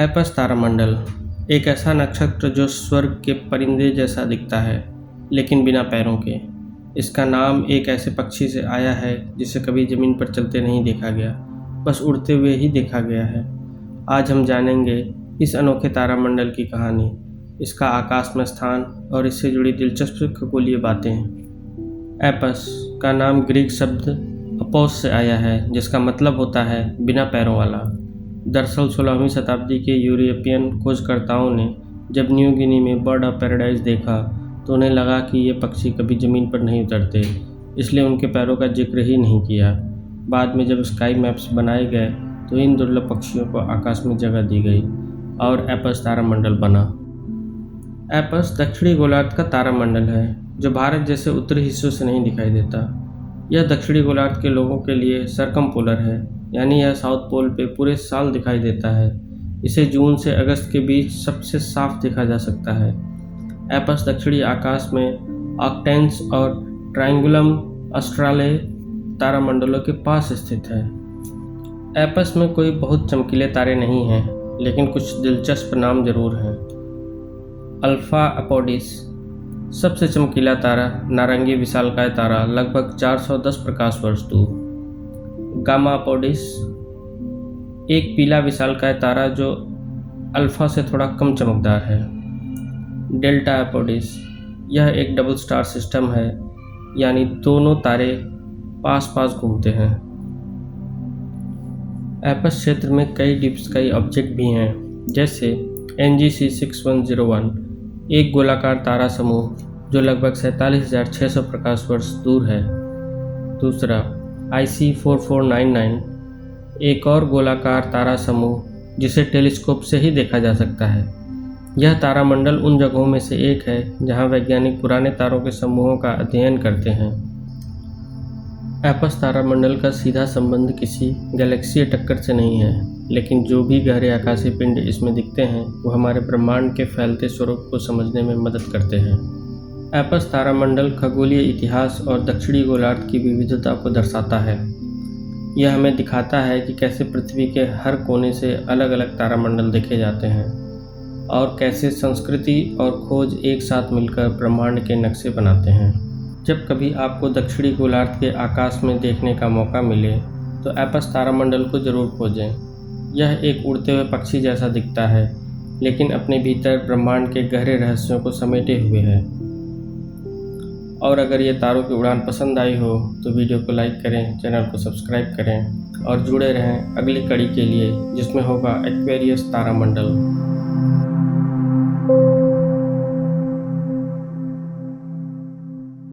Apps तारामंडल एक ऐसा नक्षत्र जो स्वर्ग के परिंदे जैसा दिखता है, लेकिन बिना पैरों के। इसका नाम एक ऐसे पक्षी से आया है जिसे कभी ज़मीन पर चलते नहीं देखा गया, बस उड़ते हुए ही देखा गया है। आज हम जानेंगे इस अनोखे तारामंडल की कहानी, इसका आकाश में स्थान और इससे जुड़ी दिलचस्प खगोलीय बातें। एपस का नाम ग्रीक शब्द अपोस से आया है, जिसका मतलब होता है बिना पैरों वाला। दरअसल 16वीं शताब्दी के यूरोपियन खोजकर्ताओं ने जब न्यू गिनी में बर्ड ऑफ पैराडाइज देखा तो उन्हें लगा कि ये पक्षी कभी ज़मीन पर नहीं उतरते, इसलिए उनके पैरों का जिक्र ही नहीं किया। बाद में जब स्काई मैप्स बनाए गए तो इन दुर्लभ पक्षियों को आकाश में जगह दी गई और एपस तारामंडल बना। एपस दक्षिणी गोलार्ध का तारामंडल है जो भारत जैसे उत्तरी हिस्सों से नहीं दिखाई देता। यह दक्षिणी गोलार्ध के लोगों के लिए सरकमपोलर है, यानी यह साउथ पोल पे पूरे साल दिखाई देता है। इसे जून से अगस्त के बीच सबसे साफ देखा जा सकता है। एपस दक्षिणी आकाश में ऑक्टेंस और ट्रायंगुलम ऑस्ट्राले तारामंडलों के पास स्थित है। एपस में कोई बहुत चमकीले तारे नहीं हैं, लेकिन कुछ दिलचस्प नाम जरूर हैं। अल्फा अपोडिस सबसे चमकीला तारा, नारंगी विशालकाय तारा, लगभग 410 प्रकाश वर्ष दूर। गामा अपोडिस एक पीला विशालकाय तारा जो अल्फा से थोड़ा कम चमकदार है। डेल्टा अपोडिस यह एक डबल स्टार सिस्टम है, यानी दोनों तारे पास पास घूमते हैं। एपस क्षेत्र में कई डीप स्काई ऑब्जेक्ट भी हैं, जैसे NGC 6101 एक गोलाकार तारा समूह जो लगभग 47,600 प्रकाश वर्ष दूर है। दूसरा IC 4499 एक और गोलाकार तारा समूह जिसे टेलीस्कोप से ही देखा जा सकता है। यह तारामंडल उन जगहों में से एक है जहां वैज्ञानिक पुराने तारों के समूहों का अध्ययन करते हैं। एपस तारामंडल का सीधा संबंध किसी गैलेक्सीय टक्कर से नहीं है, लेकिन जो भी गहरे आकाशीय पिंड इसमें दिखते हैं वो हमारे ब्रह्मांड के फैलते स्वरूप को समझने में मदद करते हैं। एपस तारामंडल खगोलीय इतिहास और दक्षिणी गोलार्ध की विविधता को दर्शाता है। यह हमें दिखाता है कि कैसे पृथ्वी के हर कोने से अलग अलग तारामंडल देखे जाते हैं और कैसे संस्कृति और खोज एक साथ मिलकर ब्रह्मांड के नक्शे बनाते हैं। जब कभी आपको दक्षिणी गोलार्ध के आकाश में देखने का मौका मिले तो एपस तारामंडल को ज़रूर खोजें। यह एक उड़ते हुए पक्षी जैसा दिखता है, लेकिन अपने भीतर ब्रह्मांड के गहरे रहस्यों को समेटे हुए है। और अगर ये तारों की उड़ान पसंद आई हो तो वीडियो को लाइक करें, चैनल को सब्सक्राइब करें और जुड़े रहें अगली कड़ी के लिए, जिसमें होगा एक्वेरियस तारामंडल।